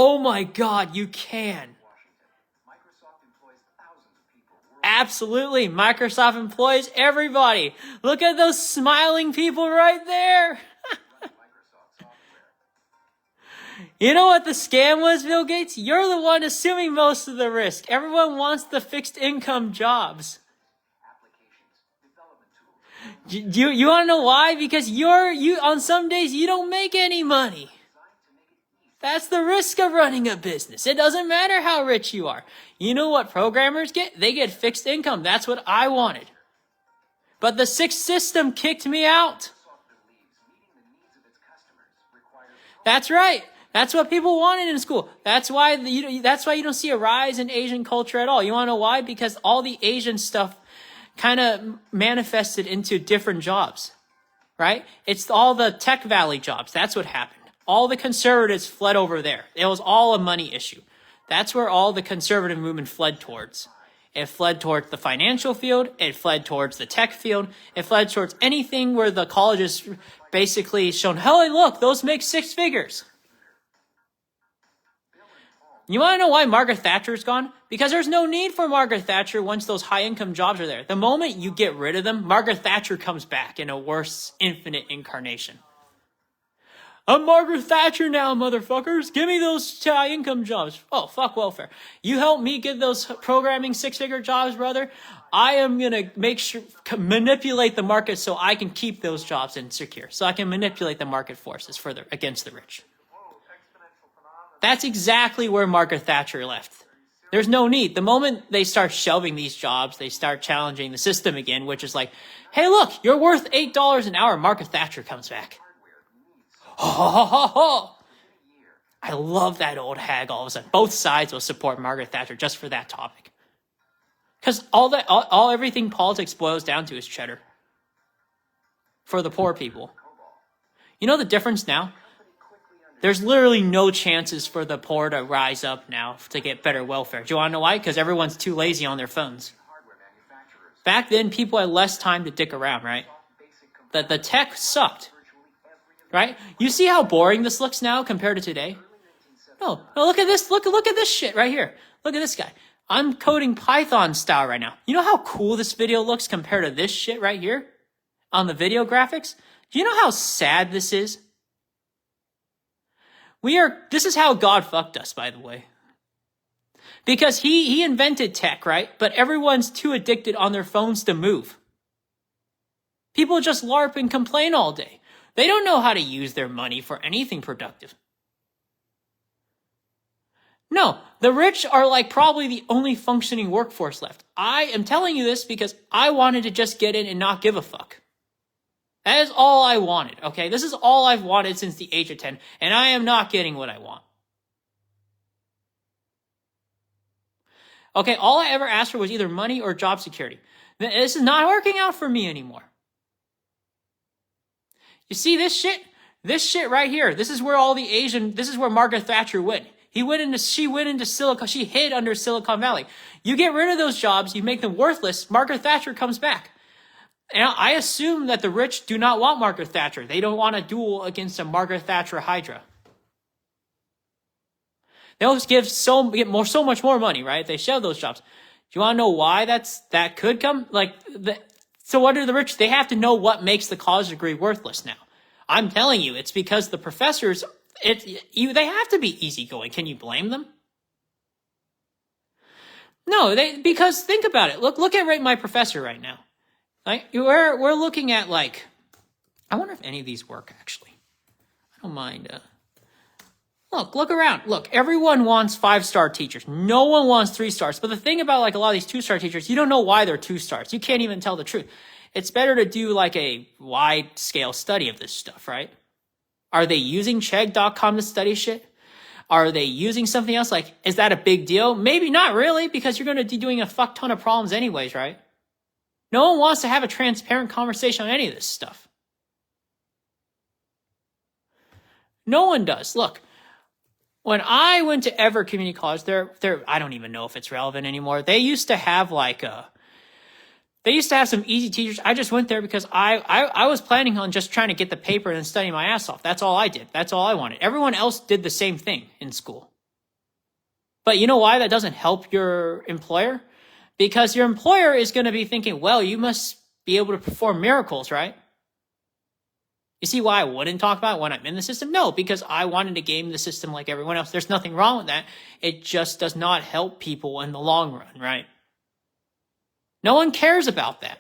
Oh my God, you can. Absolutely. Microsoft employs everybody. Look at those smiling people right there. You know what the scam was, Bill Gates? You're the one assuming most of the risk. Everyone wants the fixed income jobs. You want to know why? Because you on some days you don't make any money. That's the risk of running a business. It doesn't matter how rich you are. You know what programmers get? They get fixed income. That's what I wanted. But the Six system kicked me out. That's right. That's what people wanted in school. That's why you don't see a rise in Asian culture at all. You want to know why? Because all the Asian stuff kind of manifested into different jobs, right? It's all the Tech Valley jobs. That's what happened. All the conservatives fled over there. It was all a money issue. That's where all the conservative movement fled towards. It fled towards the financial field. It fled towards the tech field. It fled towards anything where the colleges basically shown, hey, look, those make 6 figures. You want to know why Margaret Thatcher's gone? Because there's no need for Margaret Thatcher once those high-income jobs are there. The moment you get rid of them, Margaret Thatcher comes back in a worse infinite incarnation. I'm Margaret Thatcher now, motherfuckers. Give me those high-income jobs. Oh, fuck welfare. You help me get those programming 6-figure jobs, brother. I am going to make sure, manipulate the market so I can keep those jobs insecure. So I can manipulate the market forces against the rich. That's exactly where Margaret Thatcher left. There's no need. The moment they start shelving these jobs, they start challenging the system again, which is like, hey, look, you're worth $8 an hour. Margaret Thatcher comes back. I love that old hag all of a sudden. Both sides will support Margaret Thatcher just for that topic. Because everything politics boils down to is cheddar. For the poor people. You know the difference now? There's literally no chances for the poor to rise up now to get better welfare. Do you want to know why? Because everyone's too lazy on their phones. Back then, people had less time to dick around, right? The tech sucked. Right? You see how boring this looks now compared to today? No, look at this. Look at this shit right here. Look at this guy. I'm coding Python style right now. You know how cool this video looks compared to this shit right here? On the video graphics? Do you know how sad this is? This is how God fucked us, by the way. Because he invented tech, right? But everyone's too addicted on their phones to move. People just LARP and complain all day. They don't know how to use their money for anything productive. No, the rich are like probably the only functioning workforce left. I am telling you this because I wanted to just get in and not give a fuck. That is all I wanted, okay? This is all I've wanted since the age of 10, and I am not getting what I want. Okay, all I ever asked for was either money or job security. This is not working out for me anymore. You see this shit? This shit right here. This is where this is where Margaret Thatcher went. She hid under Silicon Valley. You get rid of those jobs, you make them worthless, Margaret Thatcher comes back. And I assume that the rich do not want Margaret Thatcher. They don't want a duel against a Margaret Thatcher Hydra. They'll get so much more money, right? They shove those jobs. Do you want to know why that could come? So what are the rich? They have to know what makes the college degree worthless now. I'm telling you, it's because the professors, they have to be easygoing. Can you blame them? No, because think about it. Look at my professor right now. We're looking at I wonder if any of these work actually. I don't mind. Look around. Look, everyone wants 5-star teachers. No one wants 3 stars. But the thing about a lot of these 2-star teachers, you don't know why they're 2 stars. You can't even tell the truth. It's better to do a wide scale study of this stuff, right? Are they using Chegg.com to study shit? Are they using something else? Is that a big deal? Maybe not really, because you're going to be doing a fuck ton of problems anyways, right? No one wants to have a transparent conversation on any of this stuff. No one does. Look, when I went to Everett Community College, I don't even know if it's relevant anymore. They used to have some easy teachers. I just went there because I was planning on just trying to get the paper and studying my ass off. That's all I did. That's all I wanted. Everyone else did the same thing in school. But you know why that doesn't help your employer? Because your employer is going to be thinking, well, you must be able to perform miracles, right? You see why I wouldn't talk about it when I'm in the system? No, because I wanted to game the system like everyone else. There's nothing wrong with that. It just does not help people in the long run, right? No one cares about that.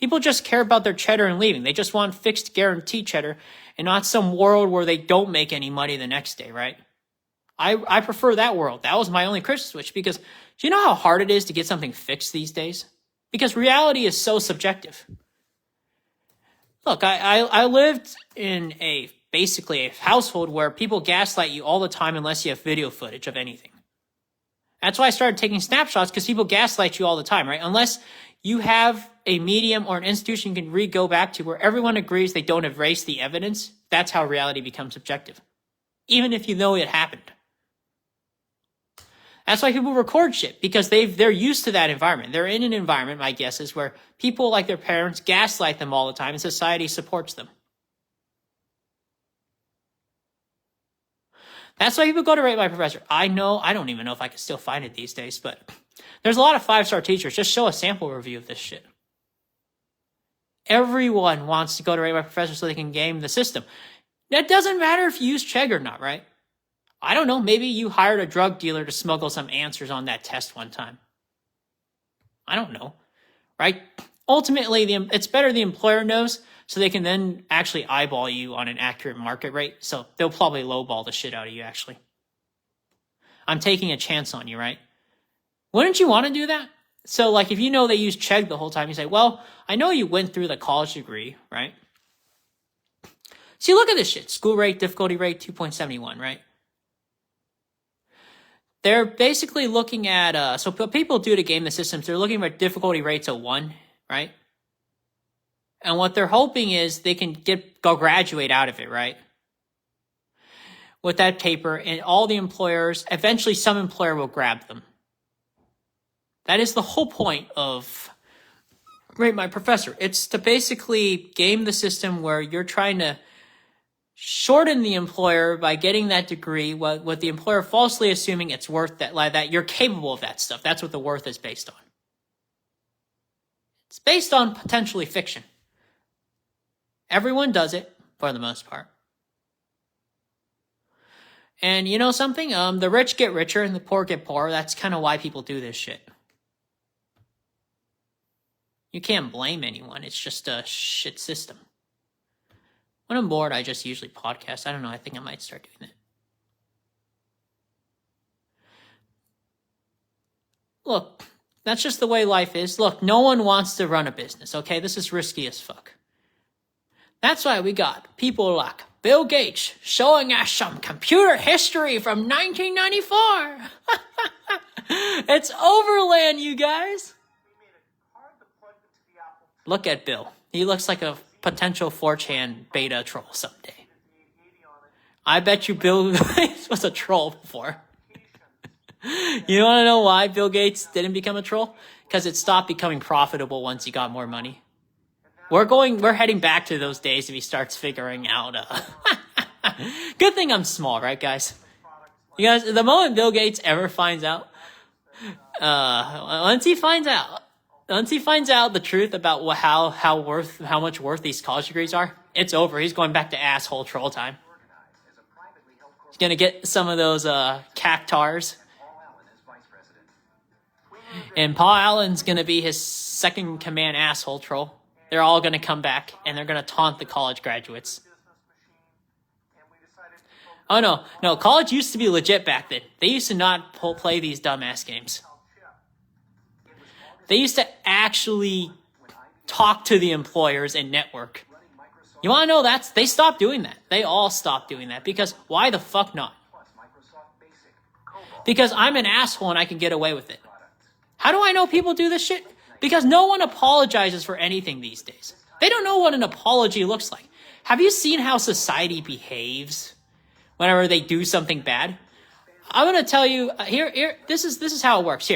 People just care about their cheddar and leaving. They just want fixed guaranteed cheddar and not some world where they don't make any money the next day, right? I prefer that world. That was my only Christmas switch because do you know how hard it is to get something fixed these days? Because reality is so subjective. Look, I lived in basically a household where people gaslight you all the time unless you have video footage of anything. That's why I started taking snapshots, because people gaslight you all the time, right? Unless you have a medium or an institution you can go back to where everyone agrees they don't erase the evidence, that's how reality becomes subjective. Even if you know it happened. That's why people record shit, because they're used to that environment. They're in an environment, my guess is, where people like their parents gaslight them all the time and society supports them. That's why people go to Rate My Professor. I don't even know if I can still find it these days, but there's a lot of 5-star teachers. Just show a sample review of this shit. Everyone wants to go to Rate My Professor so they can game the system. That doesn't matter if you use Chegg or not, right? I don't know, maybe you hired a drug dealer to smuggle some answers on that test one time. I don't know, right? Ultimately, it's better the employer knows, so they can then actually eyeball you on an accurate market rate. So they'll probably lowball the shit out of you, actually. I'm taking a chance on you, right? Wouldn't you want to do that? So, like, if you know they use Chegg the whole time, you say, well, I know you went through the college degree, right? See, look at this shit. School rate, difficulty rate, 2.71, right? They're basically looking at, so what people do to game the systems, they're looking at difficulty rates of 1, right? And what they're hoping is they can go graduate out of it, right? With that paper, and all the employers, eventually some employer will grab them. That is the whole point of Rate My Professor. It's to basically game the system where you're trying to shorten the employer by getting that degree, what the employer falsely assuming it's worth that you're capable of that stuff. That's what the worth is based on. It's based on potentially fiction. Everyone does it for the most part. And you know something? The rich get richer and the poor get poorer. That's kind of why people do this shit. You can't blame anyone. It's just a shit system. When I'm bored, I just usually podcast. I don't know. I think I might start doing that. Look, that's just the way life is. Look, no one wants to run a business, okay? This is risky as fuck. That's why we got people like Bill Gates showing us some computer history from 1994. It's Overland, you guys. Look at Bill. He looks like a potential 4chan beta troll someday. I bet you Bill Gates was a troll before. You want to know why Bill Gates didn't become a troll? Because it stopped becoming profitable once he got more money. We're heading back to those days if he starts figuring out. Good thing I'm small, right, guys? You guys, the moment Bill Gates ever finds out, once he finds out the truth about how much worth these college degrees are, it's over. He's going back to asshole troll time. He's gonna get some of those cactars, and Paul Allen's gonna be his second command asshole troll. They're all gonna come back and they're gonna taunt the college graduates. Oh no, college used to be legit back then. They used to not play these dumbass games. They used to actually talk to the employers and network. You want to know they stopped doing that. They all stopped doing that because why the fuck not? Because I'm an asshole and I can get away with it. How do I know people do this shit? Because no one apologizes for anything these days. They don't know what an apology looks like. Have you seen how society behaves whenever they do something bad? I'm going to tell you here. This is how it works.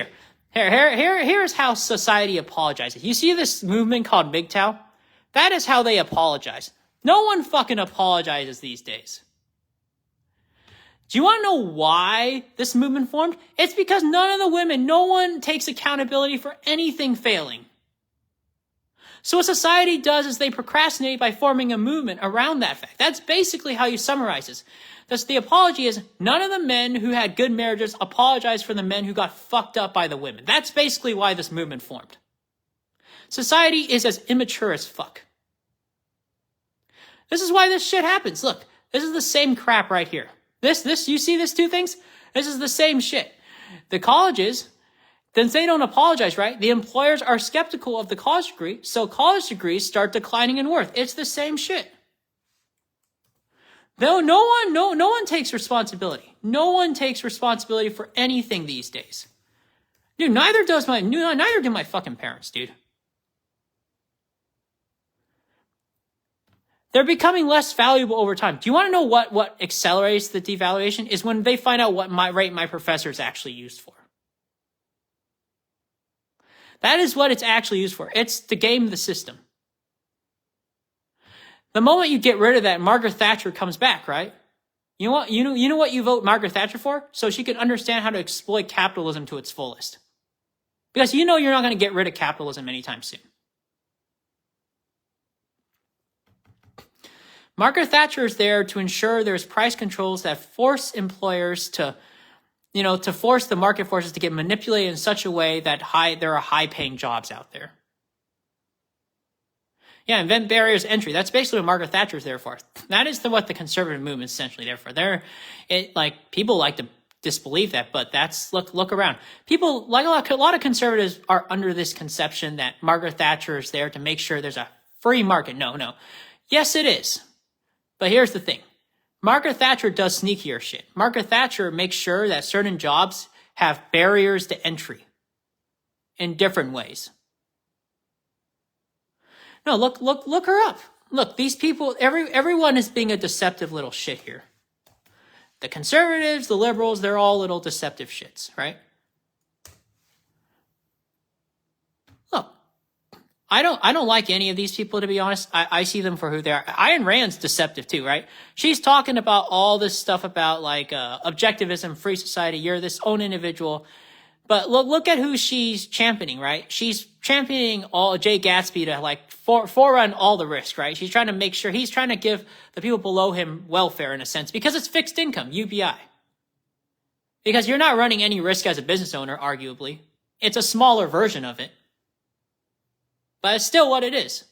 Here's how society apologizes. You see this movement called MGTOW? That is how they apologize. No one fucking apologizes these days. Do you want to know why this movement formed? It's because none of the women, no one takes accountability for anything failing. So what society does is they procrastinate by forming a movement around that fact. That's basically how you summarize this. Thus, the apology is none of the men who had good marriages apologize for the men who got fucked up by the women. That's basically why this movement formed. Society is as immature as fuck. This is why this shit happens. Look, this is the same crap right here. This, you see these two things? This is the same shit. The colleges, since they don't apologize, right? The employers are skeptical of the college degree, so college degrees start declining in worth. It's the same shit. No one takes responsibility. No one takes responsibility for anything these days. Dude, neither do my fucking parents, dude. They're becoming less valuable over time. Do you want to know what accelerates the devaluation? Is when they find out what my professor is actually used for. That is what it's actually used for. It's to game the system. The moment you get rid of that, Margaret Thatcher comes back, right? You know what you vote Margaret Thatcher for? So she can understand how to exploit capitalism to its fullest. Because you know you're not going to get rid of capitalism anytime soon. Margaret Thatcher is there to ensure there's price controls that force employers to force the market forces to get manipulated in such a way that there are high-paying jobs out there. Yeah, invent barriers to entry. That's basically what Margaret Thatcher is there for. That is what the conservative movement is essentially there for. People like to disbelieve that, but that's look around. People like a lot of conservatives are under this conception that Margaret Thatcher is there to make sure there's a free market. No. Yes, it is. But here's the thing. Margaret Thatcher does sneakier shit. Margaret Thatcher makes sure that certain jobs have barriers to entry in different ways. No, look her up. Look, these people, everyone is being a deceptive little shit here. The conservatives, the liberals, they're all little deceptive shits, right? Look, I don't like any of these people, to be honest. I see them for who they are. Ayn Rand's deceptive too, right? She's talking about all this stuff about objectivism, free society, you're this own individual. But look at who she's championing, right? She's championing all Jay Gatsby to forerun all the risk, right? She's trying to make sure he's trying to give the people below him welfare in a sense because it's fixed income, UBI. Because you're not running any risk as a business owner, arguably. It's a smaller version of it. But it's still what it is.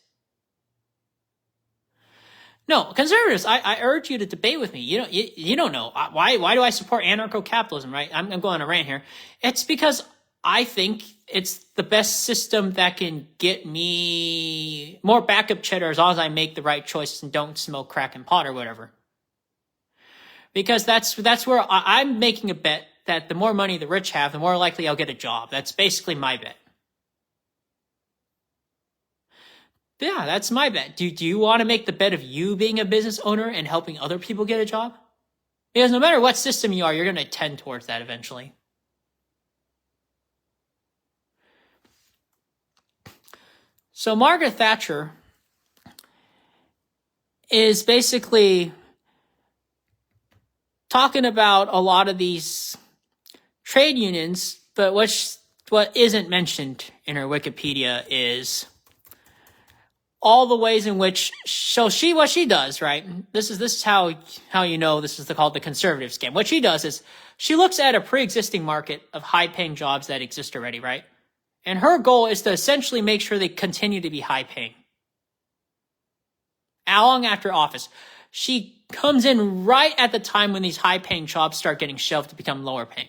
No, conservatives, I urge you to debate with me. You don't know. Why do I support anarcho-capitalism, right? I'm going on a rant here. It's because I think it's the best system that can get me more backup cheddar as long as I make the right choices and don't smoke crack and pot or whatever. Because that's where I'm making a bet that the more money the rich have, the more likely I'll get a job. That's basically my bet. Yeah, that's my bet. Do you want to make the bet of you being a business owner and helping other people get a job? Because no matter what system you are, you're going to tend towards that eventually. So Margaret Thatcher is basically talking about a lot of these trade unions, but what isn't mentioned in her Wikipedia is all the ways in which what she does, right? This is how you know this is called the conservative scam. What she does is she looks at a pre-existing market of high-paying jobs that exist already, right? And her goal is to essentially make sure they continue to be high-paying. Long after office, she comes in right at the time when these high-paying jobs start getting shelved to become lower-paying.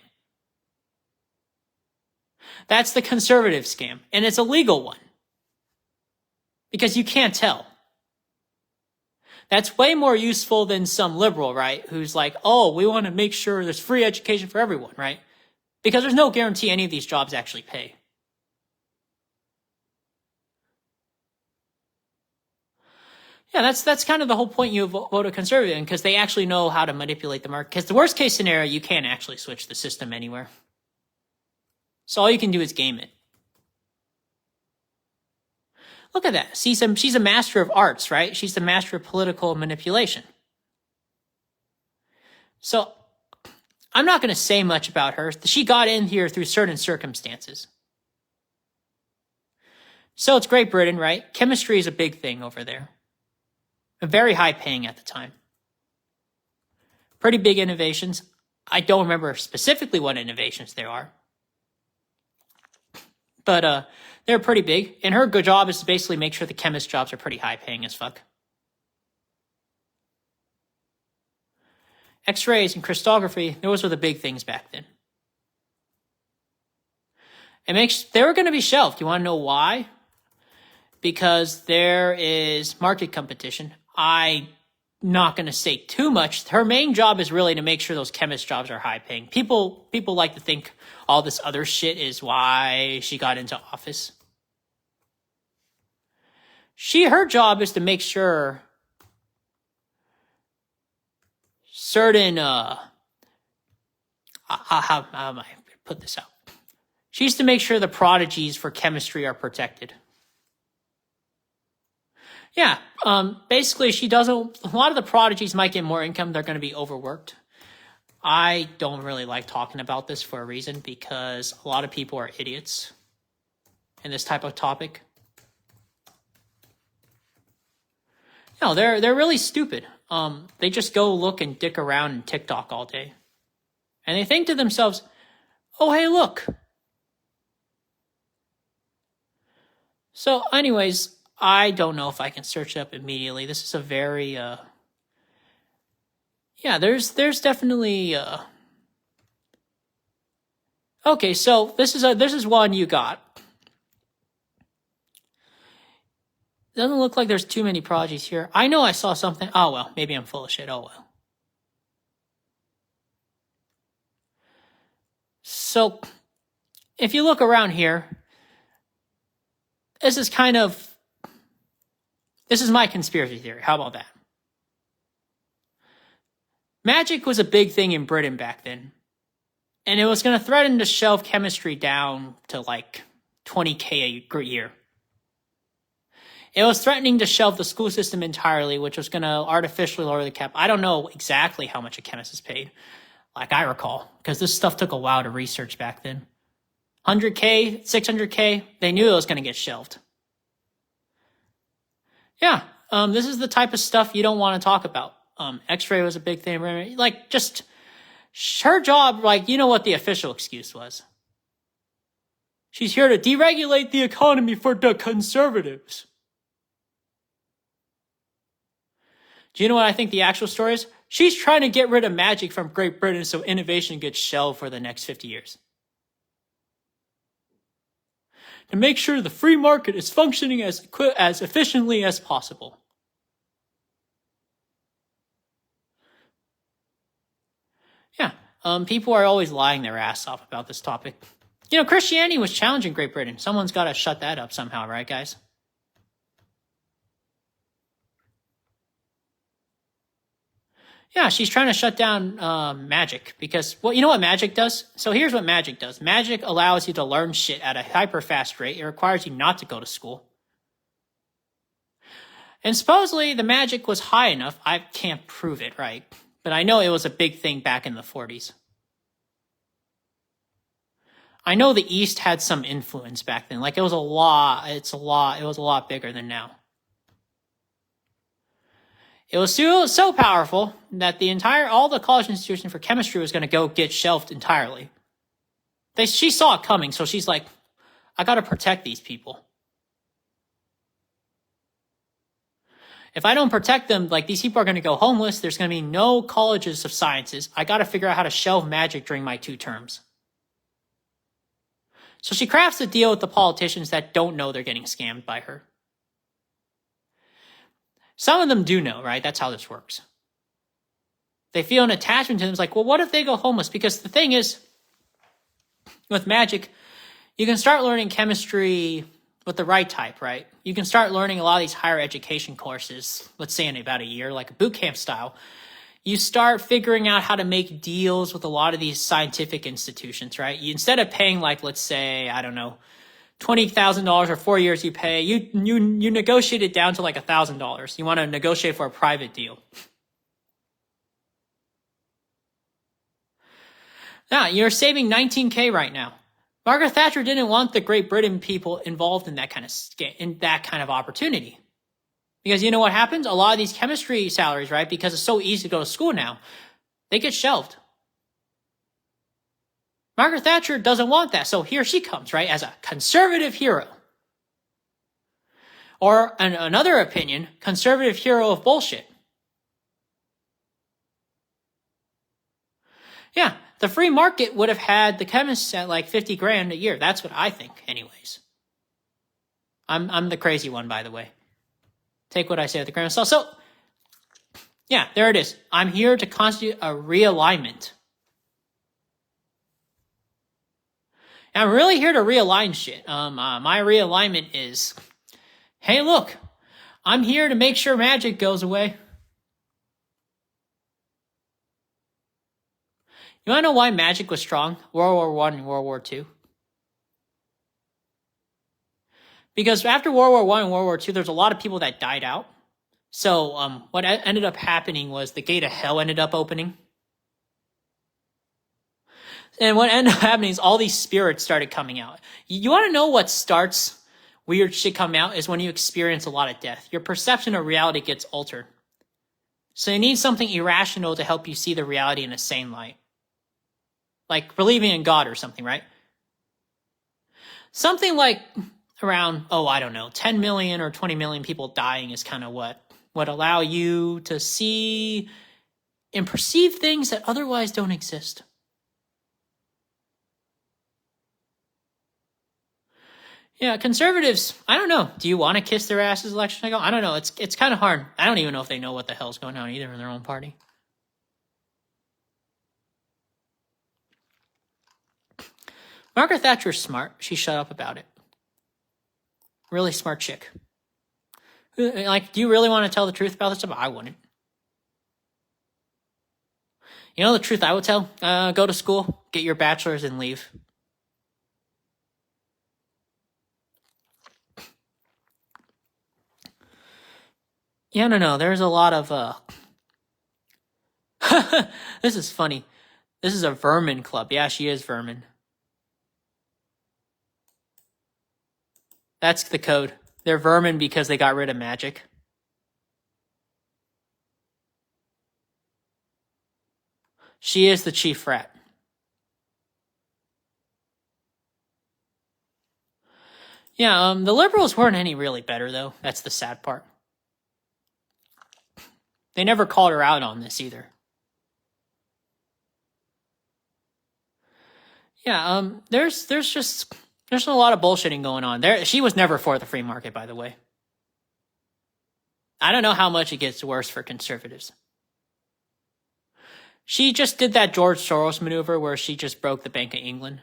That's the conservative scam, and it's a legal one. Because you can't tell. That's way more useful than some liberal, right? Who's like, oh, we want to make sure there's free education for everyone, right? Because there's no guarantee any of these jobs actually pay. Yeah, that's kind of the whole point you vote a conservative, because they actually know how to manipulate the market. Because the worst case scenario, you can't actually switch the system anywhere. So all you can do is game it. Look at that. She's a master of arts, right? She's the master of political manipulation. So I'm not going to say much about her. She got in here through certain circumstances. So it's Great Britain, right? Chemistry is a big thing over there. Very high paying at the time. Pretty big innovations. I don't remember specifically what innovations there are. But they're pretty big. And her good job is to basically make sure the chemist jobs are pretty high paying as fuck. X-rays and crystallography, those were the big things back then. They were going to be shelved. You want to know why? Because there is market competition. I'm not going to say too much. Her main job is really to make sure those chemist jobs are high paying. People like to think all this other shit is why she got into office. Her job is to make sure certain, how am I put this out? She's to make sure the prodigies for chemistry are protected. Yeah, basically a lot of the prodigies might get more income. They're going to be overworked. I don't really like talking about this for a reason, because a lot of people are idiots in this type of topic. No, they're really stupid. They just go look and dick around in TikTok all day. And they think to themselves, oh, hey, look. So anyways, I don't know if I can search it up immediately. This is a very, there's definitely, okay, so this is one you got. Doesn't look like there's too many prodigies here. I know I saw something. Oh, well, maybe I'm full of shit. Oh, well. So, if you look around here, this is my conspiracy theory. How about that? Magic was a big thing in Britain back then. And it was going to threaten to shelve chemistry down to like 20K a year. It was threatening to shelve the school system entirely, which was going to artificially lower the cap. I don't know exactly how much a chemist is paid, like I recall, because this stuff took a while to research back then. 100K, 600K, they knew it was going to get shelved. Yeah, this is the type of stuff you don't want to talk about. X-ray was a big thing. Like, just her job, like, you know what the official excuse was. She's here to deregulate the economy for the conservatives. Do you know what I think the actual story is? She's trying to get rid of magic from Great Britain so innovation gets shelved for the next 50 years. To make sure the free market is functioning as efficiently as possible. Yeah, people are always lying their ass off about this topic. You know, Christianity was challenging Great Britain. Someone's got to shut that up somehow, right, guys? Yeah, she's trying to shut down magic because, well, you know what magic does? So here's what magic does. Magic allows you to learn shit at a hyper-fast rate. It requires you not to go to school. And supposedly the magic was high enough. I can't prove it, right? But I know it was a big thing back in the 40s. I know the East had some influence back then. Like, it was a lot bigger than now. It was so powerful that all the college institution for chemistry was going to go get shelved entirely. She saw it coming, so she's like, I got to protect these people. If I don't protect them, like, these people are going to go homeless. There's going to be no colleges of sciences. I got to figure out how to shelve magic during my 2 terms. So she crafts a deal with the politicians that don't know they're getting scammed by her. Some of them do know, right? That's how this works. They feel an attachment to them. It's like, well, what if they go homeless? Because the thing is, with magic, you can start learning chemistry with the right type, right? You can start learning a lot of these higher education courses, let's say in about a year, like a boot camp style. You start figuring out how to make deals with a lot of these scientific institutions, right? Instead of paying, like, let's say, I don't know, $20,000 or 4 years you pay, you negotiate it down to like $1,000. You want to negotiate for a private deal. Now, you're saving 19K right now. Margaret Thatcher didn't want the Great Britain people involved in that kind of opportunity. Because you know what happens? A lot of these chemistry salaries, right, because it's so easy to go to school now, they get shelved. Margaret Thatcher doesn't want that, so here she comes, right, as a conservative hero. Or another opinion, conservative hero of bullshit. Yeah, the free market would have had the chemists at like 50 grand a year. That's what I think, anyways. I'm the crazy one, by the way. Take what I say with a grain of salt. So, yeah, there it is. I'm here to constitute a realignment. And I'm really here to realign shit. My realignment is, hey, look, I'm here to make sure magic goes away. You want to know why magic was strong? World War I and World War II? Because after World War I and World War II, there's a lot of people that died out. So what ended up happening was the gate of hell ended up opening. And what ended up happening is all these spirits started coming out. You want to know what starts weird shit coming out is when you experience a lot of death. Your perception of reality gets altered. So you need something irrational to help you see the reality in a sane light. Like believing in God or something, right? Something like around, 10 million or 20 million people dying is kind of what would allow you to see and perceive things that otherwise don't exist. Yeah, conservatives, I don't know. Do you want to kiss their asses election cycle? I don't know. It's kind of hard. I don't even know if they know what the hell's going on either in their own party. Margaret Thatcher's smart. She shut up about it. Really smart chick. Like, do you really want to tell the truth about this stuff? I wouldn't. You know the truth I would tell? Go to school, get your bachelor's, and leave. Yeah, no. There's a lot of, This is funny. This is a vermin club. Yeah, she is vermin. That's the code. They're vermin because they got rid of magic. She is the chief rat. Yeah, the liberals weren't any really better, though. That's the sad part. They never called her out on this either. Yeah, there's a lot of bullshitting going on. She was never for the free market, by the way. I don't know how much it gets worse for conservatives. She just did that George Soros maneuver where she just broke the Bank of England.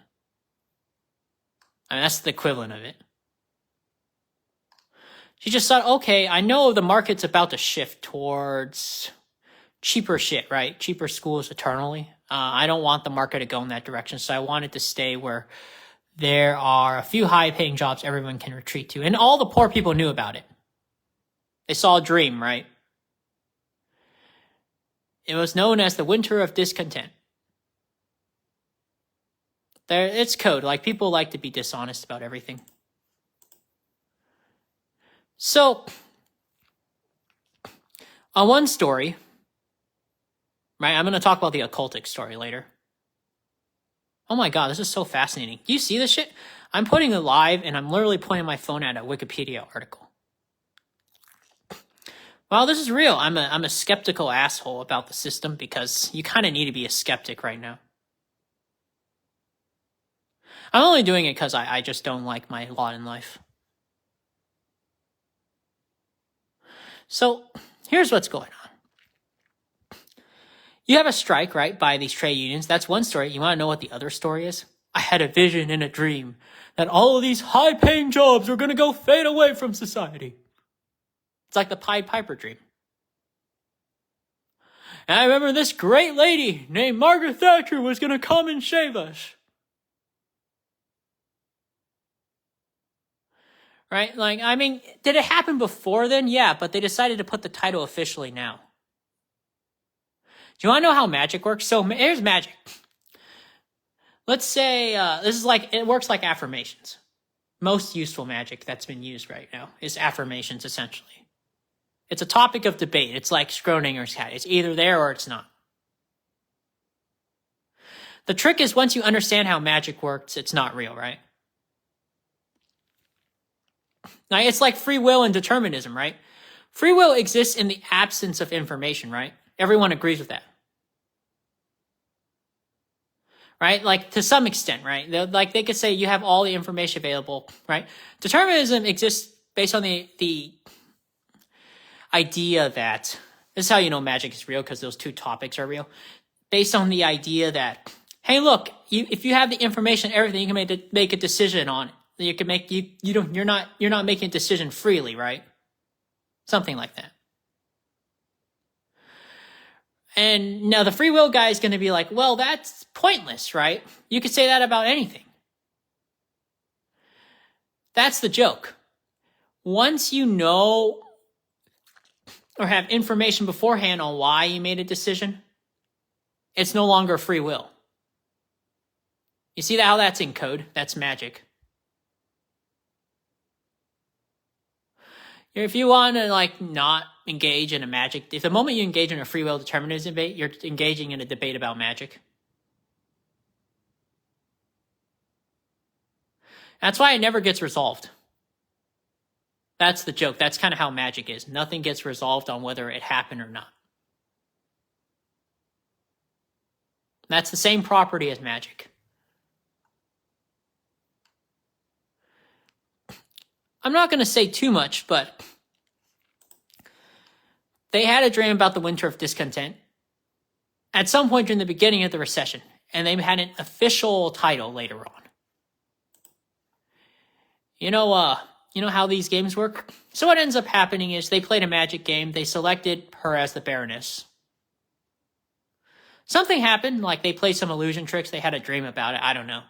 I mean, that's the equivalent of it. She just thought, okay, I know the market's about to shift towards cheaper shit, right? Cheaper schools eternally. I don't want the market to go in that direction, so I want it to stay where there are a few high-paying jobs everyone can retreat to. And all the poor people knew about it. They saw a dream, right? It was known as the winter of discontent. It's code. Like, people like to be dishonest about everything. So, on one story, right, I'm going to talk about the occultic story later. Oh my god, this is so fascinating. Do you see this shit? I'm putting it live, and I'm literally pointing my phone at a Wikipedia article. Well, this is real. I'm a skeptical asshole about the system because you kind of need to be a skeptic right now. I'm only doing it because I just don't like my lot in life. So, here's what's going on. You have a strike, right, by these trade unions. That's one story. You want to know what the other story is? I had a vision and a dream that all of these high-paying jobs were going to go fade away from society. It's like the Pied Piper dream. And I remember this great lady named Margaret Thatcher was going to come and save us. Right? Like, I mean, did it happen before then? Yeah, but they decided to put the title officially now. Do you want to know how magic works? So here's magic. let's say this is like, it works like affirmations. Most useful magic that's been used right now is affirmations, essentially. It's a topic of debate. It's like Schrodinger's cat. It's either there or it's not. The trick is once you understand how magic works, it's not real, right? Now, it's like free will and determinism, right? Free will exists in the absence of information, right? Everyone agrees with that. Right? Like, to some extent, right? Like, they could say you have all the information available, right? Determinism exists based on the idea that, this is how you know magic is real, because those two topics are real. Based on the idea that, hey, look, if you have the information, everything, you can make a decision on it. You can make, you're not making a decision freely, right? Something like that. And now the free will guy is going to be like, well, that's pointless, right? You could say that about anything. That's the joke. Once you know or have information beforehand on why you made a decision, it's no longer free will. You see how that's in code? That's magic. If you want to like not engage in a magic, if the moment you engage in a free will determinism debate, you're engaging in a debate about magic. That's why it never gets resolved. That's the joke. That's kind of how magic is. Nothing gets resolved on whether it happened or not. That's the same property as magic. I'm not going to say too much, but they had a dream about the winter of discontent at some point during the beginning of the recession, and they had an official title later on. You know how these games work? So what ends up happening is they played a magic game. They selected her as the Baroness. Something happened, like they played some illusion tricks. They had a dream about it. I don't know.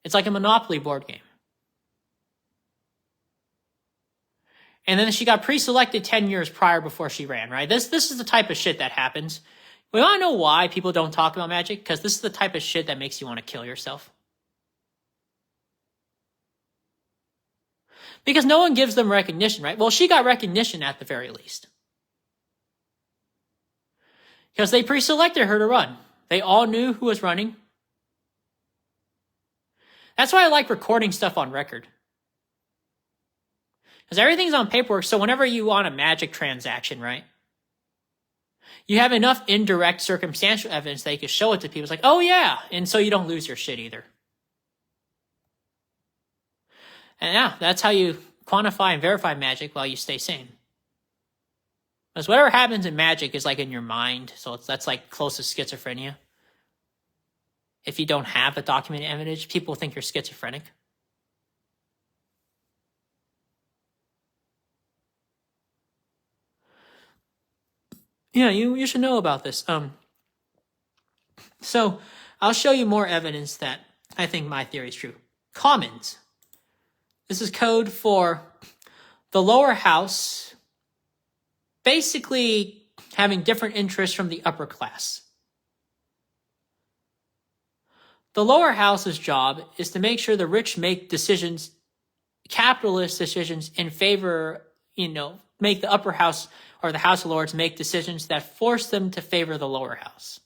It's like a Monopoly board game. And then she got pre-selected 10 years prior before she ran, right? This is the type of shit that happens. We want to know why people don't talk about magic, because this is the type of shit that makes you want to kill yourself. Because no one gives them recognition, right? Well, she got recognition at the very least. Because they pre-selected her to run. They all knew who was running. That's why I like recording stuff on record. Because everything's on paperwork, so whenever you want a magic transaction, right? You have enough indirect circumstantial evidence that you can show it to people. It's like, oh yeah, and so you don't lose your shit either. And yeah, that's how you quantify and verify magic while you stay sane. Because whatever happens in magic is like in your mind, so that's like close to schizophrenia. If you don't have a documented evidence, people think you're schizophrenic. Yeah, you should know about this. So I'll show you more evidence that I think my theory is true. Commons. This is code for the lower house basically having different interests from the upper class. The lower house's job is to make sure the rich make decisions, capitalist decisions in favor, make the upper house or the House of Lords make decisions that force them to favor the lower house.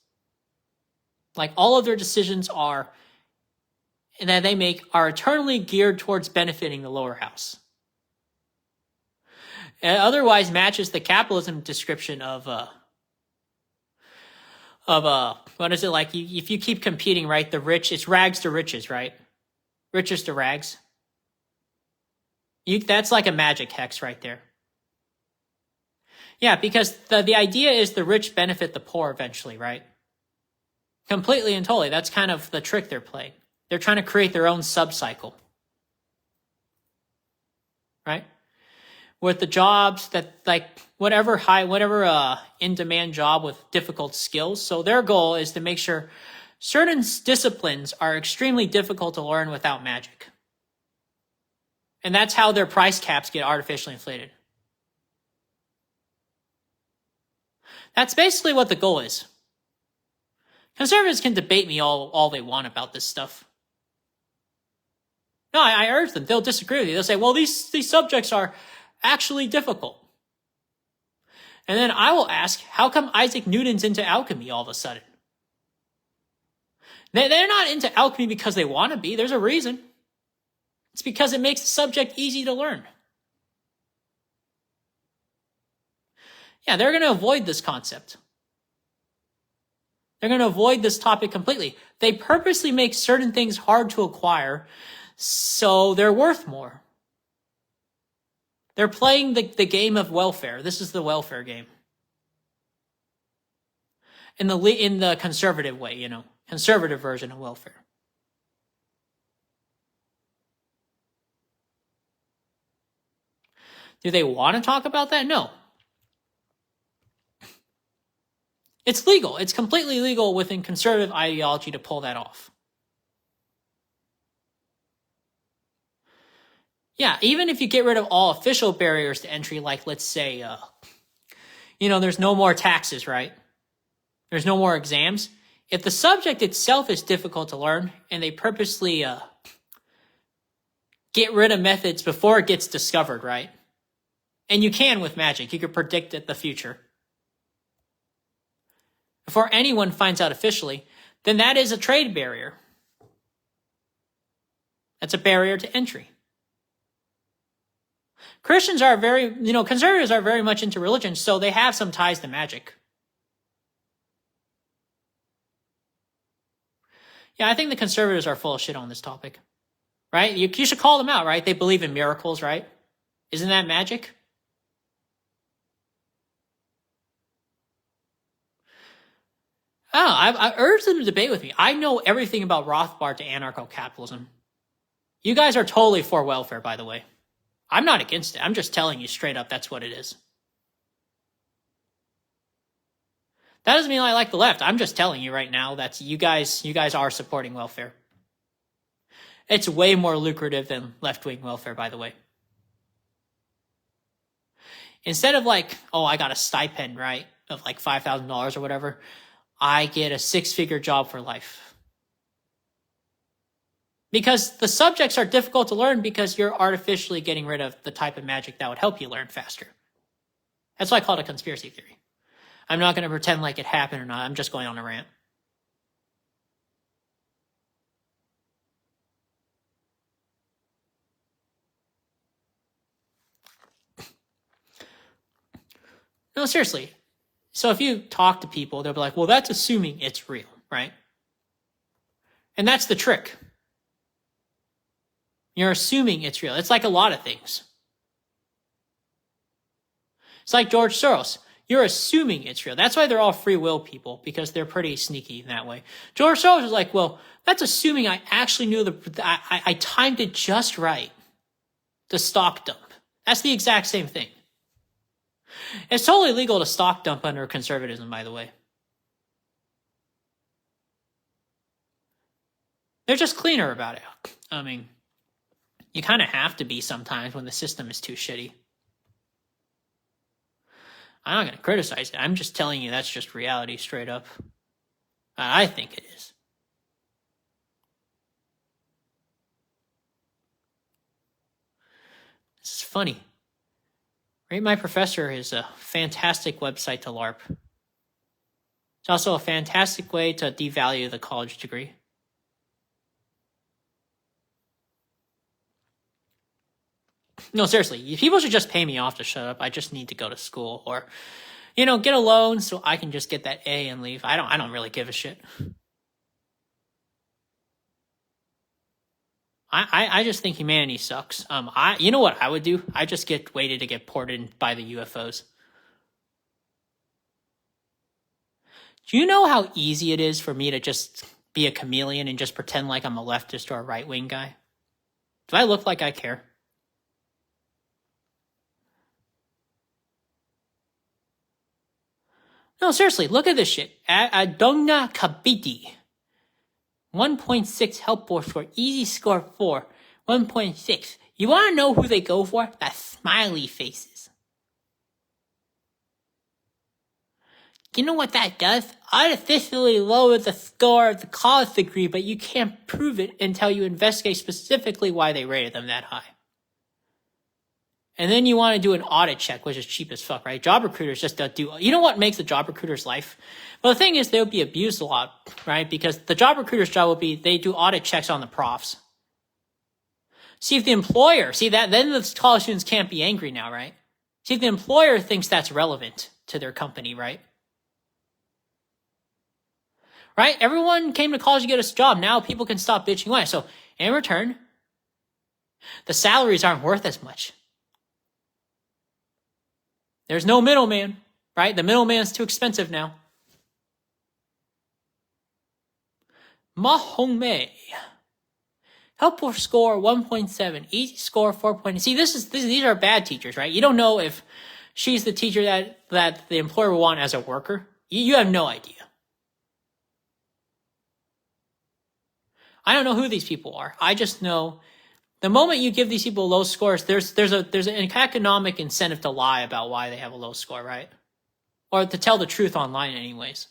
Like all of their decisions that they make are eternally geared towards benefiting the lower house. It otherwise matches the capitalism description of what is it like? If you keep competing, right? The rich, it's rags to riches, right? Riches to rags. That's like a magic hex right there. Yeah, because the idea is the rich benefit the poor eventually, right? Completely and totally. That's kind of the trick they're playing. They're trying to create their own sub-cycle. Right? With the jobs that, like, whatever in-demand job with difficult skills. So their goal is to make sure certain disciplines are extremely difficult to learn without magic. And that's how their price caps get artificially inflated. That's basically what the goal is. Conservatives can debate me all they want about this stuff. No, I urge them. They'll disagree with you. They'll say, well, these subjects are actually difficult. And then I will ask, how come Isaac Newton's into alchemy all of a sudden? They're not into alchemy because they want to be. There's a reason. It's because it makes the subject easy to learn. Yeah, they're going to avoid this concept. They're going to avoid this topic completely. They purposely make certain things hard to acquire so they're worth more. They're playing the game of welfare. This is the welfare game. In the conservative way, conservative version of welfare. Do they want to talk about that? No. It's legal. It's completely legal within conservative ideology to pull that off. Yeah, even if you get rid of all official barriers to entry, like let's say, there's no more taxes, right? There's no more exams. If the subject itself is difficult to learn and they purposely get rid of methods before it gets discovered, right? And you can with magic. You can predict the future. Before anyone finds out officially, then that is a trade barrier. That's a barrier to entry. Christians are conservatives are very much into religion, so they have some ties to magic. Yeah, I think the conservatives are full of shit on this topic, right? You should call them out, right? They believe in miracles, right? Isn't that magic? I urge them to debate with me. I know everything about Rothbard to anarcho-capitalism. You guys are totally for welfare, by the way. I'm not against it. I'm just telling you straight up that's what it is. That doesn't mean I like the left. I'm just telling you right now that you guys are supporting welfare. It's way more lucrative than left-wing welfare, by the way. Instead of I got a stipend, right, of $5,000 or whatever, I get a 6-figure job for life. Because the subjects are difficult to learn because you're artificially getting rid of the type of magic that would help you learn faster. That's why I call it a conspiracy theory. I'm not going to pretend like it happened or not. I'm just going on a rant. No, seriously. So if you talk to people, they'll be like, well, that's assuming it's real, right? And that's the trick. You're assuming it's real. It's like a lot of things. It's like George Soros. You're assuming it's real. That's why they're all free will people, because they're pretty sneaky in that way. George Soros is like, well, that's assuming I actually knew I timed it just right. The stock dump. That's the exact same thing. It's totally legal to stock dump under conservatism, by the way. They're just cleaner about it. I mean, you kind of have to be sometimes when the system is too shitty. I'm not going to criticize it. I'm just telling you that's just reality straight up. I think it is. This is funny. Rate My Professor is a fantastic website to LARP. It's also a fantastic way to devalue the college degree. No, seriously, people should just pay me off to shut up. I just need to go to school or, get a loan so I can just get that A and leave. I don't really give a shit. I just think humanity sucks. You know what I would do? I just waited to get ported by the UFOs. Do you know how easy it is for me to just be a chameleon and just pretend like I'm a leftist or a right-wing guy? Do I look like I care? No, seriously, look at this shit. Adongna Kabiti. 1.6 help board score. Easy score 4. 1.6. You want to know who they go for? The smiley faces. you know what that does? Artificially lower the score of the college degree, but you can't prove it until you investigate specifically why they rated them that high. And then you want to do an audit check, which is cheap as fuck, right? Job recruiters just don't do. You know what makes a job recruiter's life? Well, the thing is, they'll be abused a lot, right? Because the job recruiter's job will be they do audit checks on the profs. See if the employer, then the college students can't be angry now, right? See if the employer thinks that's relevant to their company, right? Right? Everyone came to college to get a job. Now people can stop bitching away. So in return, the salaries aren't worth as much. There's no middleman, right? The middleman's too expensive now. Mahongmei. Helpful score 1.7. Easy score 4.8. See, these are bad teachers, right? You don't know if she's the teacher that the employer will want as a worker. You have no idea. I don't know who these people are. I just know the moment you give these people low scores, there's an economic incentive to lie about why they have a low score, right? Or to tell the truth online anyways.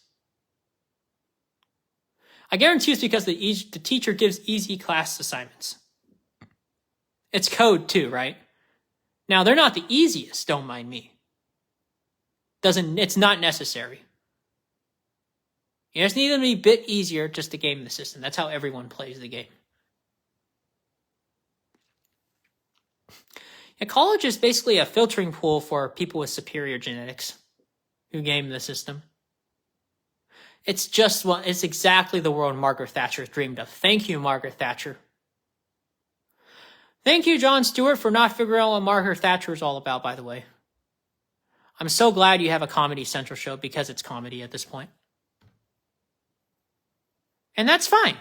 I guarantee it's because the teacher gives easy class assignments. It's code too, right? Now, they're not the easiest, don't mind me. It's not necessary. You just need them to be a bit easier just to game the system. That's how everyone plays the game. Yeah, college is basically a filtering pool for people with superior genetics who game the system. It's exactly the world Margaret Thatcher dreamed of. Thank you, Margaret Thatcher. Thank you, Jon Stewart, for not figuring out what Margaret Thatcher is all about, by the way. I'm so glad you have a Comedy Central show because it's comedy at this point. And that's fine.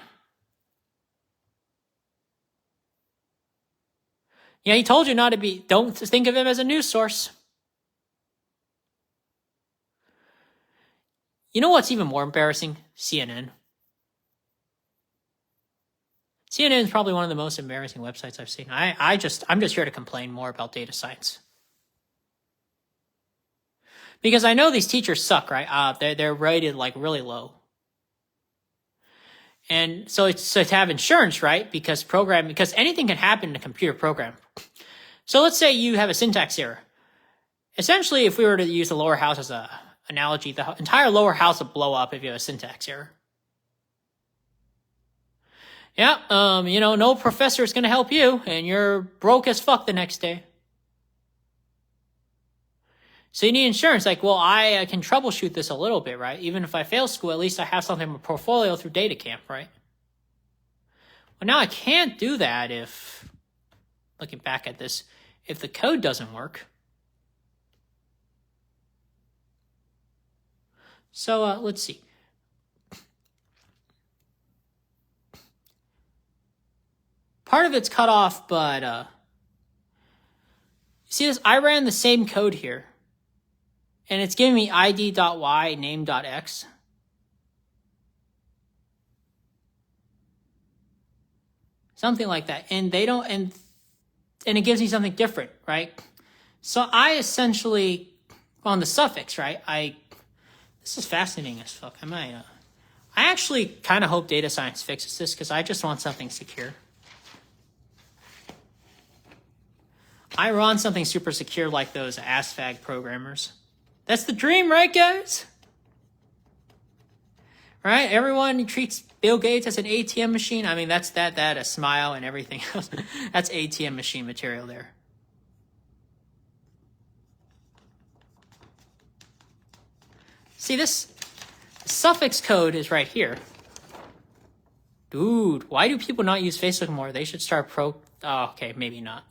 Yeah, he told you not to be, don't think of him as a news source. You know what's even more embarrassing? CNN. CNN is probably one of the most embarrassing websites I've seen. I'm just here to complain more about data science. Because I know these teachers suck, right? They're rated like really low. And so to have insurance, right? Because anything can happen in a computer program. So let's say you have a syntax error. Essentially, if we were to use the lower house as a analogy, the entire lower house would blow up if you have a syntax error. Yeah, no professor is going to help you, and you're broke as fuck the next day. So you need insurance. Like, well, I can troubleshoot this a little bit, right? Even if I fail school, at least I have something in my portfolio through DataCamp, right? Well, now I can't do that if, looking back at this, if the code doesn't work. So let's see. Part of it's cut off, but see this? I ran the same code here, and it's giving me id.y name.x. Something like that, and they don't, and it gives me something different, right? So I essentially on the suffix, right? This is fascinating as fuck. I actually kind of hope data science fixes this because I just want something secure. I want something super secure like those ASFAG programmers. That's the dream, right, guys? Right? Everyone treats Bill Gates as an ATM machine. I mean, that's that a smile and everything else. That's ATM machine material there. See, this suffix code is right here. Dude, why do people not use Facebook more? They should start Oh, okay, maybe not.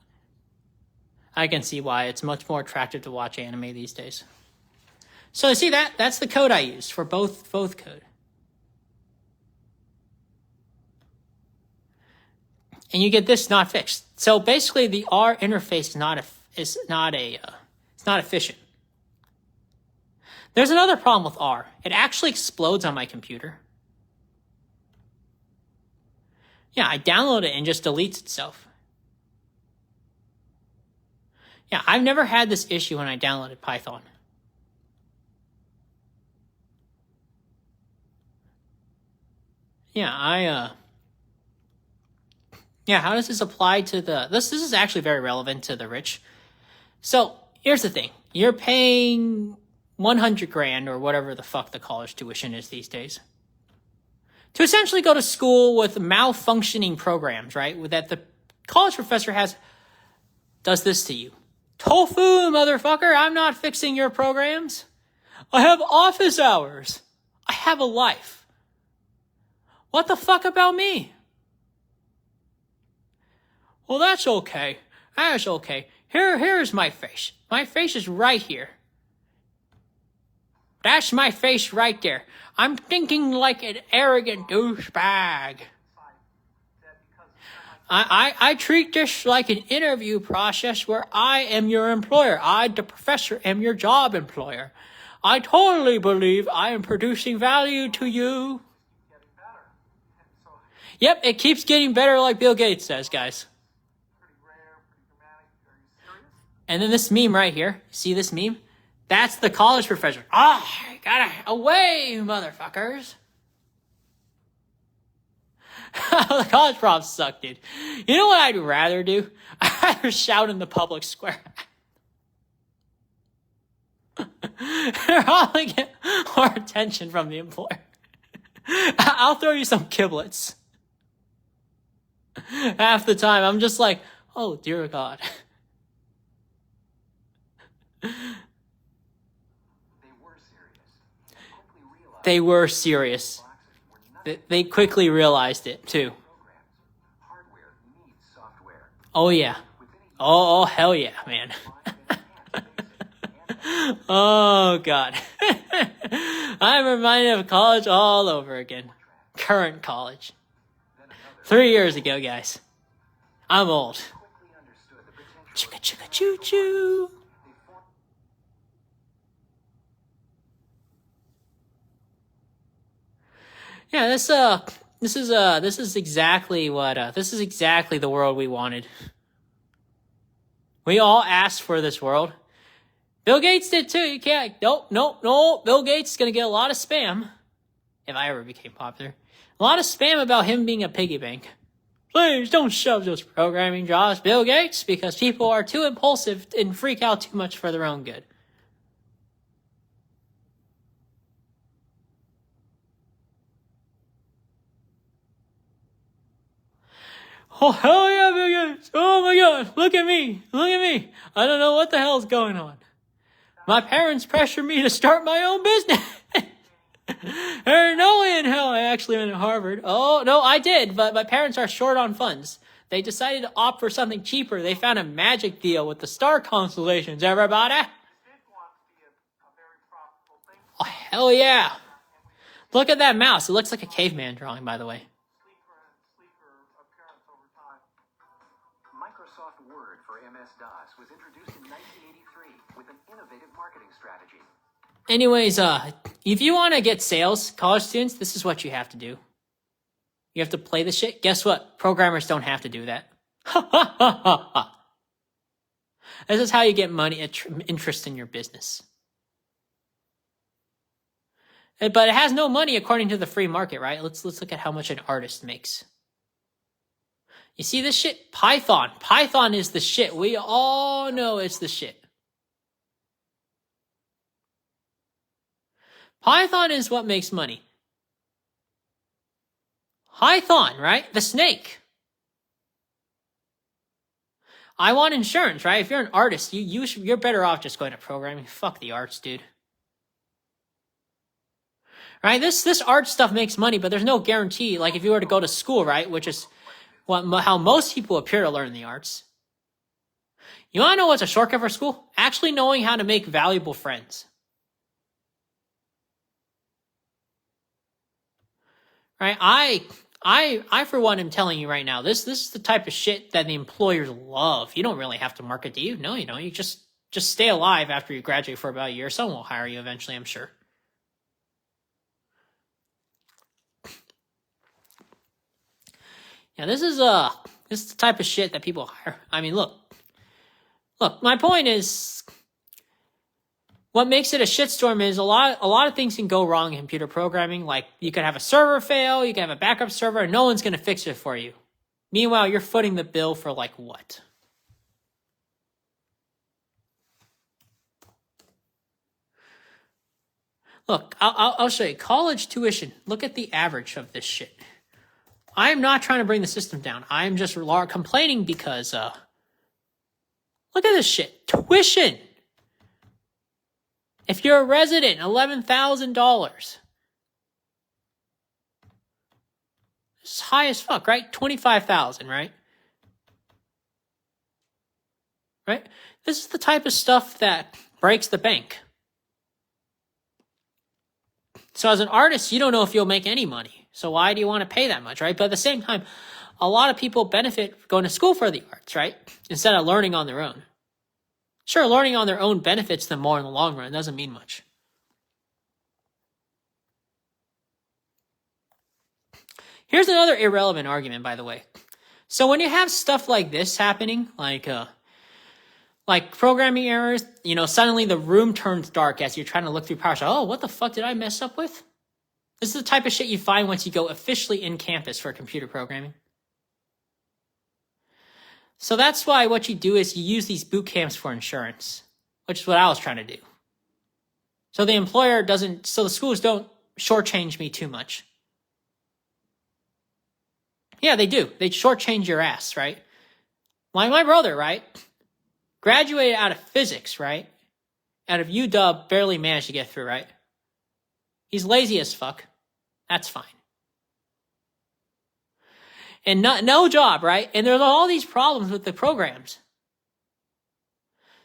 I can see why. It's much more attractive to watch anime these days. So see that's the code I used for both code. And you get this not fixed. So basically the R interface is not efficient. There's another problem with R. It actually explodes on my computer. Yeah, I download it and just deletes itself. Yeah, I've never had this issue when I downloaded Python. Yeah, how does this apply to this is actually very relevant to the rich. So, here's the thing. You're paying 100 grand or whatever the fuck the college tuition is these days to essentially go to school with malfunctioning programs, right? That the college professor does this to you. Tofu, motherfucker, I'm not fixing your programs. I have office hours. I have a life. What the fuck about me? Well, that's okay. That's okay. Here's my face. My face is right here. That's my face right there. I'm thinking like an arrogant douchebag. I treat this like an interview process where I am your employer. I, the professor, am your job employer. I totally believe I am producing value to you. Yep, it keeps getting better like Bill Gates says, guys. And then this meme right here. See this meme? That's the college professor. Gotta away, motherfuckers. The college profs suck, dude. You know what I'd rather do? I'd rather shout in the public square. I'll probably get more attention from the employer. I'll throw you some giblets. Half the time, I'm just like, oh, dear God. They were serious. They quickly realized it, too. Oh, yeah. Oh, hell yeah, man. Oh, God. I'm reminded of college all over again. Current college. 3 years ago, guys. I'm old. Chicka chicka choo choo. Yeah, this is exactly what this is exactly the world we wanted. We all asked for this world. Bill Gates did too. You can't. Nope. Bill Gates is gonna get a lot of spam if I ever became popular. A lot of spam about him being a piggy bank. Please don't shove those programming jobs, Bill Gates, because people are too impulsive and freak out too much for their own good. Oh, hell yeah, Bill Gates. Oh my God, look at me. I don't know what the hell's going on. My parents pressured me to start my own business. There's no way in hell I actually went to Harvard. Oh, no, I did, but my parents are short on funds. They decided to opt for something cheaper. They found a magic deal with the star constellations, everybody. Oh, hell yeah. Look at that mouse. It looks like a caveman drawing, by the way. Microsoft Word for MS-DOS was introduced in 1983 with an innovative marketing strategy. Anyways, if you want to get sales, college students, this is what you have to do. You have to play the shit. Guess what? Programmers don't have to do that. This is how you get money, interest in your business. But it has no money according to the free market, right? Let's look at how much an artist makes. You see this shit? Python. Python is the shit. We all know it's the shit. Python is what makes money. Python, right? The snake. I want insurance, right? If you're an artist, you're better off just going to programming. Fuck the arts, dude. Right? This art stuff makes money, but there's no guarantee. Like if you were to go to school, right? Which is how most people appear to learn the arts. You want to know what's a shortcut for school? Actually knowing how to make valuable friends. Right? I for one am telling you right now, this is the type of shit that the employers love. You don't really have to market, do you? No, you don't. You just stay alive after you graduate for about a year. Someone will hire you eventually, I'm sure. Yeah, this is the type of shit that people hire. I mean, look, my point is, What makes it a shitstorm is a lot of things can go wrong in computer programming. Like you could have a server fail, you can have a backup server, and no one's going to fix it for you. Meanwhile, you're footing the bill for like what? Look, I'll show you. College tuition. Look at the average of this shit. I am not trying to bring the system down. I am just complaining because, look at this shit. Tuition. If you're a resident, $11,000. This is high as fuck, right? 25,000, right? Right? This is the type of stuff that breaks the bank. So as an artist, you don't know if you'll make any money. So why do you want to pay that much, right? But at the same time, a lot of people benefit going to school for the arts, right? Instead of learning on their own. Sure, learning on their own benefits them more in the long run. It doesn't mean much. Here's another irrelevant argument, by the way. So when you have stuff like this happening, like programming errors, suddenly the room turns dark as you're trying to look through PowerShell. Oh, what the fuck did I mess up with? This is the type of shit you find once you go officially in campus for computer programming. So that's why what you do is you use these boot camps for insurance, which is what I was trying to do. So the schools don't shortchange me too much. Yeah, they do. They shortchange your ass, right? Like my brother, right? Graduated out of physics, right? Out of UW, barely managed to get through, right? He's lazy as fuck. That's fine. And no job, right? And there's all these problems with the programs.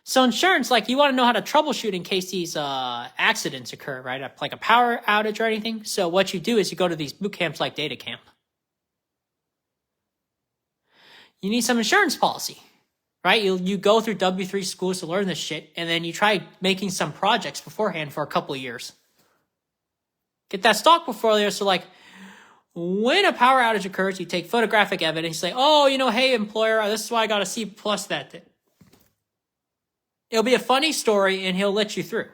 So insurance, like you want to know how to troubleshoot in case these accidents occur, right? Like a power outage or anything. So what you do is you go to these boot camps like Data Camp. You need some insurance policy, right? You go through W3 schools to learn this shit, and then you try making some projects beforehand for a couple of years. Get that stock portfolio, so like, when a power outage occurs, you take photographic evidence, you say, oh, hey, employer, this is why I got a C plus that day. It'll be a funny story, and he'll let you through.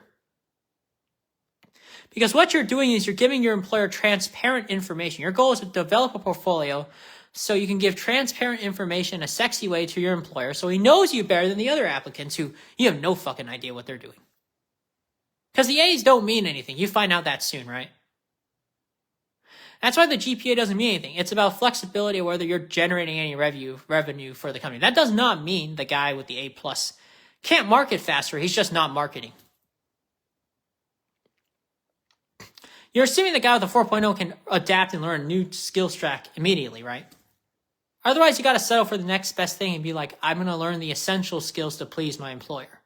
Because what you're doing is you're giving your employer transparent information. Your goal is to develop a portfolio so you can give transparent information a sexy way to your employer so he knows you better than the other applicants who you have no fucking idea what they're doing. Because the A's don't mean anything. You find out that soon, right? That's why the GPA doesn't mean anything. It's about flexibility of whether you're generating any revenue for the company. That does not mean the guy with the A plus can't market faster. He's just not marketing. You're assuming the guy with the 4.0 can adapt and learn a new skill track immediately, right? Otherwise, you got to settle for the next best thing and be like, I'm going to learn the essential skills to please my employer.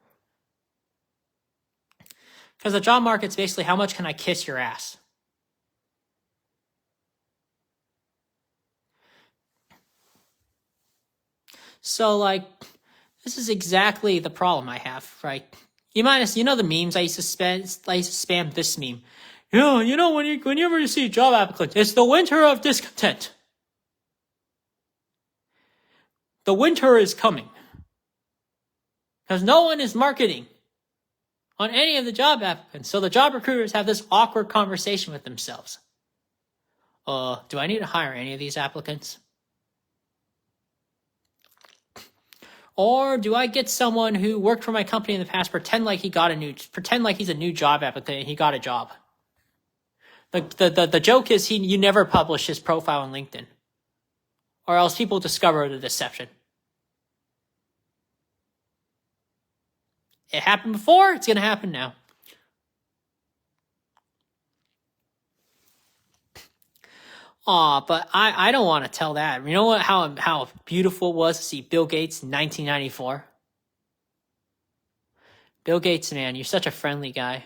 Because the job market's basically how much can I kiss your ass? So, like, this is exactly the problem I have, right? The memes I used to spam this meme. Whenever you see job applicants, it's the winter of discontent. The winter is coming. Because no one is marketing on any of the job applicants. So the job recruiters have this awkward conversation with themselves. Do I need to hire any of these applicants? Or do I get someone who worked for my company in the past, pretend like he's a new job applicant and he got a job? The joke is you never publish his profile on LinkedIn. Or else people discover the deception. It happened before, it's going to happen now. But I don't want to tell that. You know what? How beautiful it was to see Bill Gates in 1994? Bill Gates, man, you're such a friendly guy.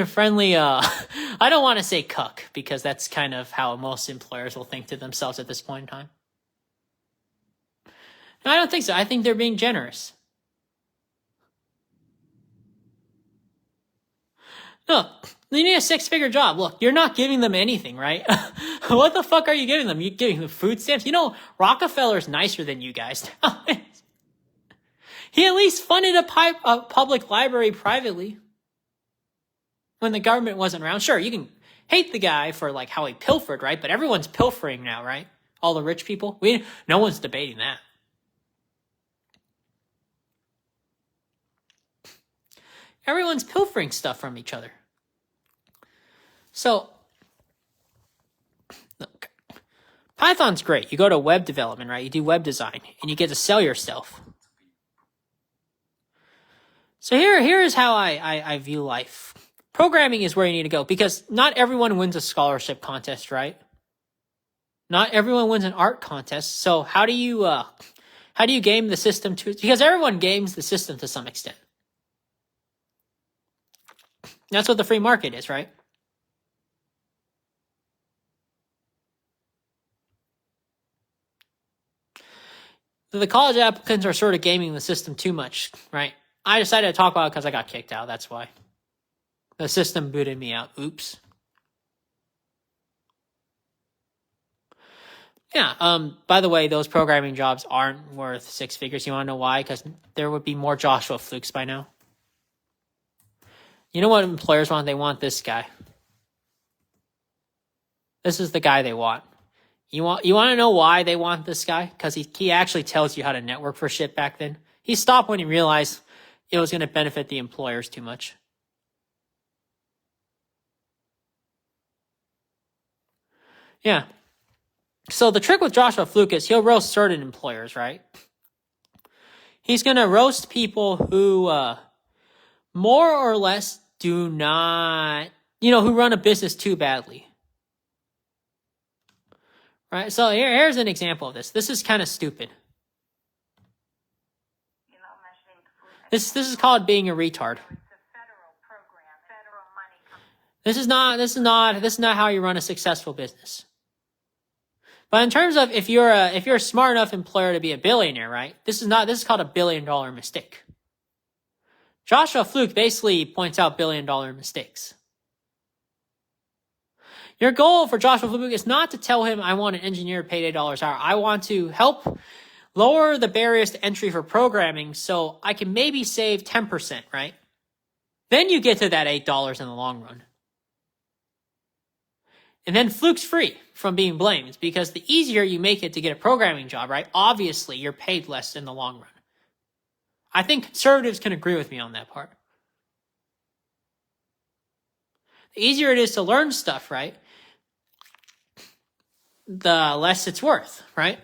Friendly, I don't want to say cuck, because that's kind of how most employers will think to themselves at this point in time. No, I don't think so. I think they're being generous. No, you need a 6-figure job. Look, you're not giving them anything, right? What the fuck are you giving them? You giving them food stamps? You know, Rockefeller's nicer than you guys. He at least funded a public library privately when the government wasn't around. Sure, you can hate the guy for like how he pilfered, right? But everyone's pilfering now, right? All the rich people. No one's debating that. Everyone's pilfering stuff from each other. So, look, Python's great. You go to web development, right? You do web design, and you get to sell yourself. So here's how I view life. Programming is where you need to go, because not everyone wins a scholarship contest, right? Not everyone wins an art contest. So how do you game the system because everyone games the system to some extent. That's what the free market is, right? The college applicants are sort of gaming the system too much, right? I decided to talk about it because I got kicked out. That's why. The system booted me out. Oops. Yeah, by the way, those programming jobs aren't worth six figures. You want to know why? Because there would be more Joshua Flukes by now. You know what employers want? They want this guy. This is the guy they want. You want to know why they want this guy? Because he actually tells you how to network for shit back then. He stopped when he realized it was going to benefit the employers too much. Yeah. So the trick with Joshua Fluke is he'll roast certain employers, right? He's going to roast people who more or less do not, who run a business too badly. Right? So here's an example of this. This is kind of stupid. This is called being a retard. This is not how you run a successful business. But in terms of if you're a smart enough employer to be a billionaire, right? This is called a $1 billion mistake. Joshua Fluke basically points out $1 billion mistakes. Your goal for Joshua Fluke is not to tell him, I want an engineer paid $8 an hour. I want to help lower the barriers to entry for programming so I can maybe save 10%, right? Then you get to that $8 in the long run. And then Fluke's free from being blamed, because the easier you make it to get a programming job, right? Obviously, you're paid less in the long run. I think conservatives can agree with me on that part. The easier it is to learn stuff, right? The less it's worth, right?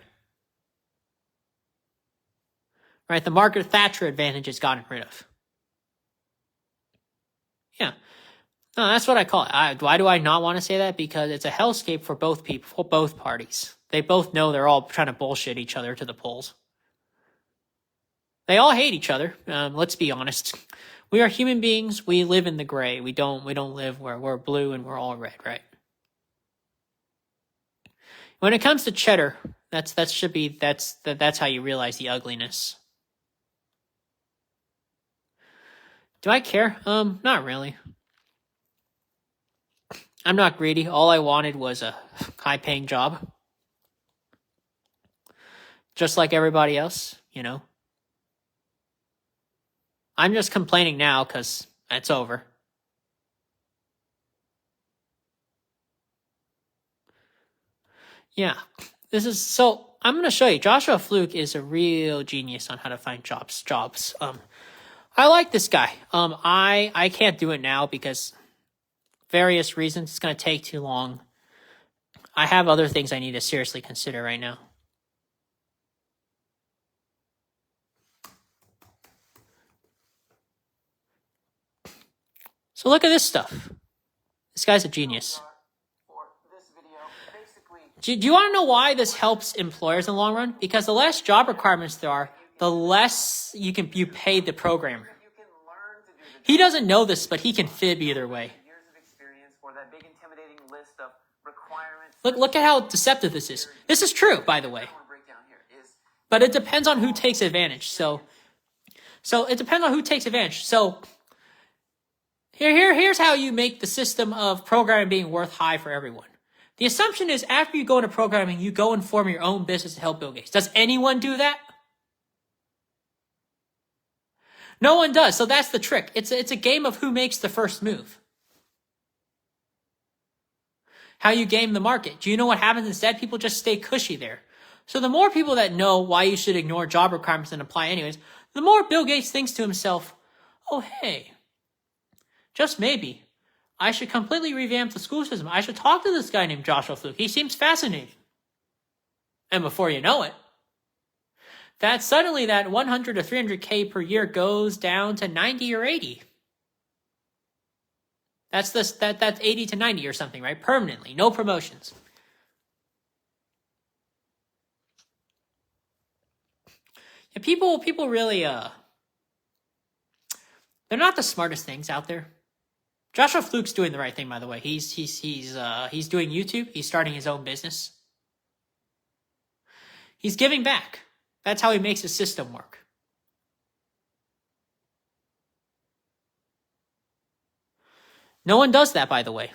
Right? The Margaret Thatcher advantage is gotten rid of. Yeah. No, that's what I call it. Why do I not want to say that? Because it's a hellscape for both people, for both parties. They both know they're all trying to bullshit each other to the polls. They all hate each other. Let's be honest. We are human beings. We live in the gray. We don't live where we're blue and we're all red, right? When it comes to cheddar, that's how you realize the ugliness. Do I care? Not really. I'm not greedy. All I wanted was a high-paying job. Just like everybody else, I'm just complaining now because it's over. Yeah. I'm going to show you. Joshua Fluke is a real genius on how to find jobs. I like this guy. I can't do it now because various reasons. It's going to take too long. I have other things I need to seriously consider right now. So look at this stuff. This guy's a genius. Do you want to know why this helps employers in the long run? Because the less job requirements there are, the less you pay the programmer. He doesn't know this, but he can fib either way. Look at how deceptive this is. This is true, by the way. But it depends on who takes advantage. So it depends on who takes advantage. So here's how you make the system of programming being worth high for everyone. The assumption is after you go into programming, you go and form your own business to help Bill Gates. Does anyone do that? No one does. So that's the trick. It's a game of who makes the first move. How you game the market. Do you know what happens instead? People just stay cushy there. So the more people that know why you should ignore job requirements and apply anyways, the more Bill Gates thinks to himself, oh, hey, just maybe, I should completely revamp the school system. I should talk to this guy named Joshua Fluke. He seems fascinating. And before you know it, that suddenly that 100 or 300K per year goes down to 90 or 80. That's 80 to 90 or something, right? Permanently, no promotions. Yeah, people really they're not the smartest things out there. Joshua Fluke's doing the right thing, by the way. He's doing YouTube. He's starting his own business. He's giving back. That's how he makes his system work. No one does that, by the way.